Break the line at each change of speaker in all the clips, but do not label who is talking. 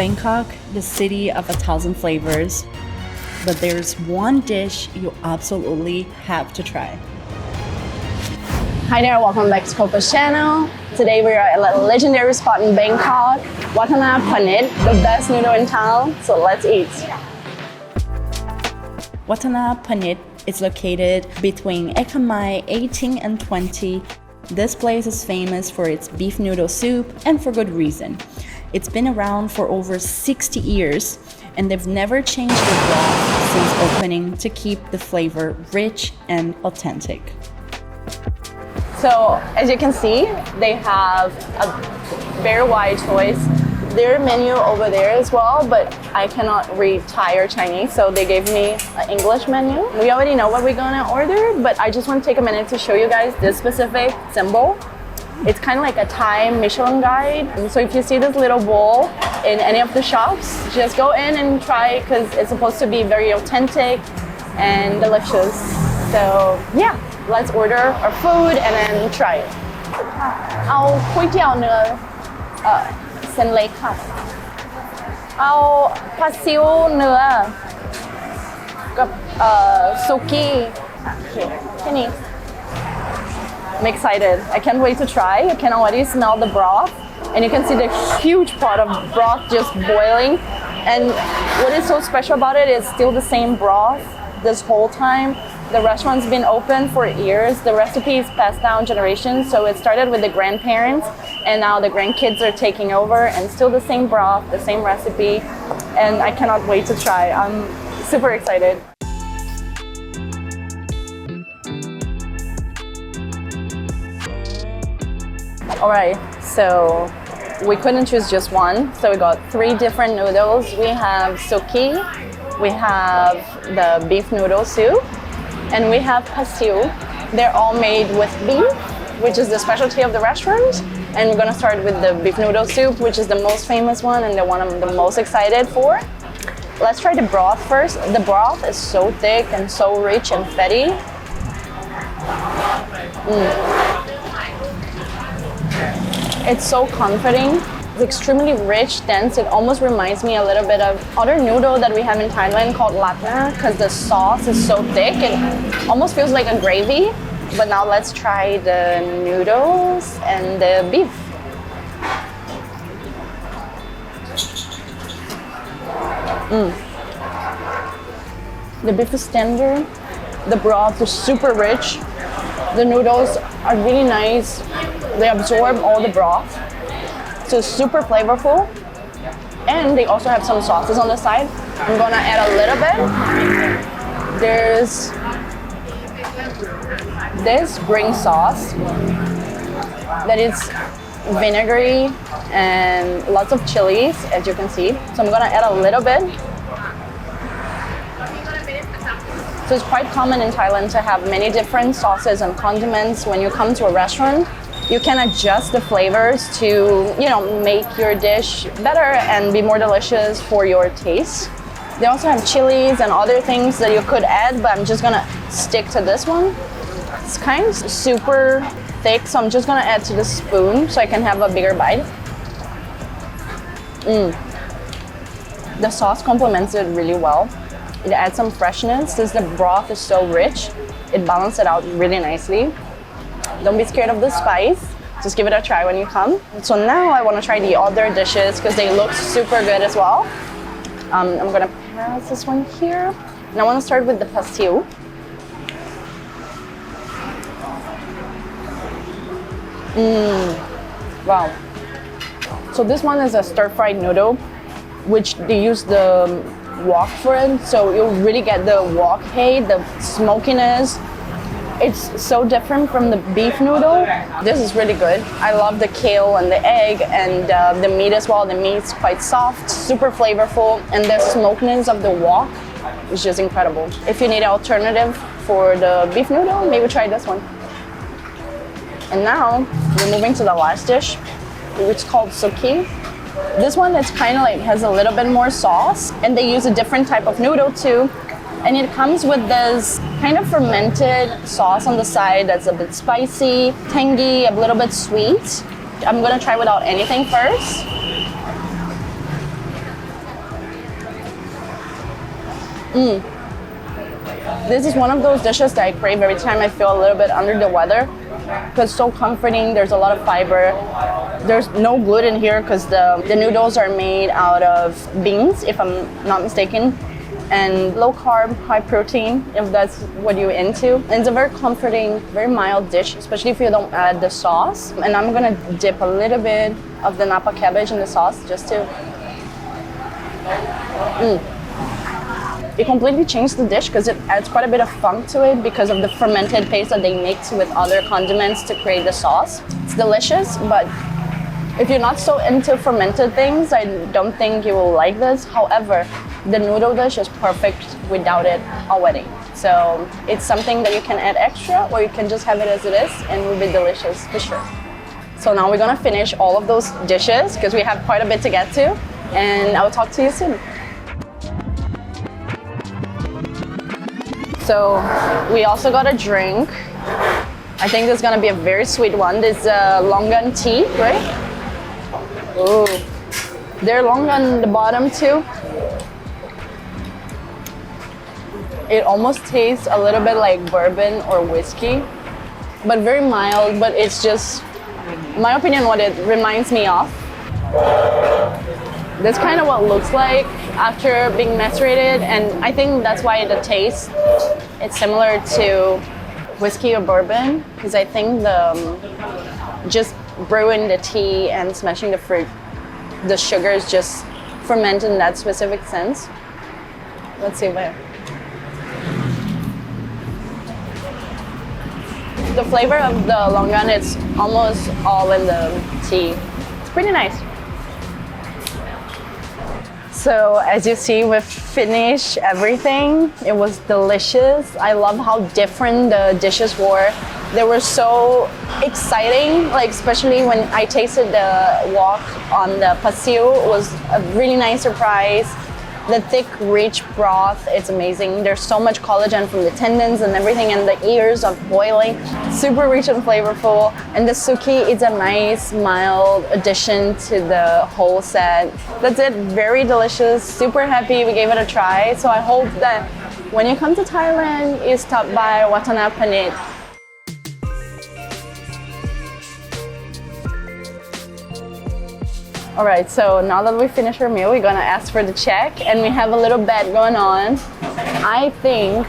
Bangkok, the city of 1,000 flavors, but there's one dish you absolutely have to try.
Hi there, welcome back to Coco's channel. Today we are at a legendary spot in Bangkok, Wattana Panich, the best noodle in town, so let's eat.
Wattana Panich is located between Eka Mai 18 and 20. This place is famous for its beef noodle soup, and for good reason. It's been around for over 60 years, and they've never changed the broth since opening to keep the flavor rich and authentic.
So, as you can see, they have a very wide choice. Their menu over there as well, but I cannot read Thai or Chinese, so they gave me an English menu. We already know what we're gonna order, but I just want to take a minute to show you guys this specific symbol. It's kind of like a Thai Michelin guide. And so if you see this little bowl in any of the shops, just go in and try because it's supposed to be very authentic and delicious. So yeah, let's order our food and then try it. เอาก๋วยเตี๋ยวเนื้อเส้นเล็กค่ะเอาผัดซีอิ๊วเนื้อกับซุกี้แค่นี้ I'm excited. I can't wait to try. You can already smell the broth and you can see the huge pot of broth just boiling. And what is so special about it is still the same broth this whole time. The restaurant's been open for years. The recipe is passed down generations. So it started with the grandparents and now the grandkids are taking over and still the same broth, the same recipe. And I cannot wait to try. I'm super excited. All right, so we couldn't choose just one. So we got 3 different noodles. We have Suki, we have the beef noodle soup, and we have pastil. They're all made with beef, which is the specialty of the restaurant. And we're gonna start with the beef noodle soup, which is the most famous one and the one I'm the most excited for. Let's try the broth first. The broth is so thick and so rich and fatty. It's so comforting. It's extremely rich, dense. It almost reminds me a little bit of other noodle that we have in Thailand called Wattana because the sauce is so thick. It almost feels like a gravy. But now let's try the noodles and the beef. The beef is tender. The broth is super rich. The noodles are really nice. They absorb all the broth. So it's super flavorful. And they also have some sauces on the side. I'm gonna add a little bit. There's this green sauce that is vinegary and lots of chilies, as you can see. So I'm gonna add a little bit. So it's quite common in Thailand to have many different sauces and condiments. When you come to a restaurant, you can adjust the flavors to, make your dish better and be more delicious for your taste. They also have chilies and other things that you could add, but I'm just gonna stick to this one. It's kind of super thick, so I'm just gonna add to the spoon so I can have a bigger bite. The sauce complements it really well. It adds some freshness. Since the broth is so rich, it balances it out really nicely. Don't be scared of the spice. Just give it a try when you come. So now I want to try the other dishes because they look super good as well. I'm gonna pass this one here. And I want to start with the pastil. Wow. So this one is a stir-fried noodle, which they use the wok for it. So you'll really get the wok heat, the smokiness. It's so different from the beef noodle. This is really good. I love the kale and the egg and the meat as well. The meat's quite soft, super flavorful, and the smokiness of the wok is just incredible. If you need an alternative for the beef noodle, maybe try this one. And now we're moving to the last dish, which is called Suki. This one is kind of like has a little bit more sauce, and they use a different type of noodle too. And it comes with this kind of fermented sauce on the side that's a bit spicy, tangy, a little bit sweet. I'm gonna try without anything first. This is one of those dishes that I crave every time I feel a little bit under the weather because it's so comforting. There's a lot of fiber. There's no gluten here because the noodles are made out of beans, if I'm not mistaken, and low carb, high protein, if that's what you're into. And it's a very comforting, very mild dish, especially if you don't add the sauce. And I'm gonna dip a little bit of the napa cabbage in the sauce just to... It completely changed the dish because it adds quite a bit of funk to it because of the fermented paste that they mix with other condiments to create the sauce. It's delicious, but if you're not so into fermented things, I don't think you will like this. However, the noodle dish is perfect without it already. So it's something that you can add extra or you can just have it as it is and it will be delicious for sure. So now we're gonna finish all of those dishes because we have quite a bit to get to, and I will talk to you soon. So we also got a drink. I think this is gonna be a very sweet one. This is Longan tea, right? Ooh, they're long on the bottom too. It almost tastes a little bit like bourbon or whiskey, but very mild, but it's just, in my opinion, what it reminds me of. That's kind of what it looks like after being macerated, and I think that's why the taste, it's similar to whiskey or bourbon, because I think just brewing the tea and smashing the fruit, the sugars just ferment in that specific sense. Let's see where. The flavor of the longan, it's almost all in the tea. It's pretty nice. So as you see, we've finished everything. It was delicious. I love how different the dishes were. They were so exciting, like especially when I tasted the wok on the pasil. It was a really nice surprise. The thick, rich broth, it's amazing. There's so much collagen from the tendons and everything, and the ears of boiling. Super rich and flavorful. And the suki is a nice, mild addition to the whole set. That's it, very delicious, super happy we gave it a try. So I hope that when you come to Thailand, you stop by Wattana Panich. All right, so now that we finished our meal, we're gonna ask for the check, and we have a little bet going on. I think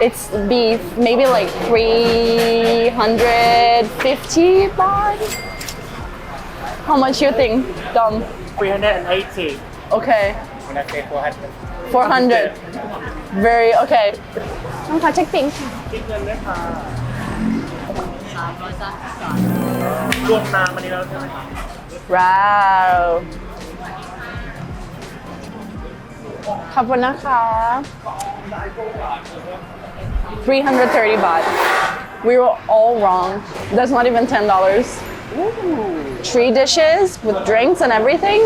it's beef, maybe like 350 baht. How much you think, Dom?
380.
Okay.
When I say 400.
400. Very okay. ต้องขอเช็คปิง
คิดเงินด้วยค่ะรวมน้ำอันนี้แล้วใช่ไหมคะ
ว้าวขอบคุณนะคะ 330 baht. We were all wrong. That's not even $10. Ooh. 3 dishes with drinks and everything.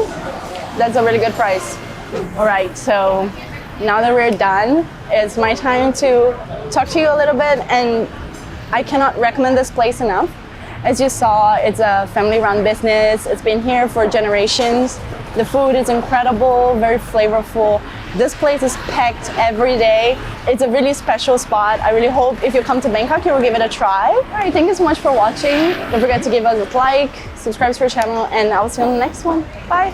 That's a really good price. All right, so now that we're done, it's my time to talk to you a little bit, and I cannot recommend this place enough. As you saw, it's a family-run business. It's been here for generations. The food is incredible, very flavorful. This place is packed every day. It's a really special spot. I really hope if you come to Bangkok, you will give it a try. All right, thank you so much for watching. Don't forget to give us a like, subscribe to our channel, and I'll see you on the next one. Bye.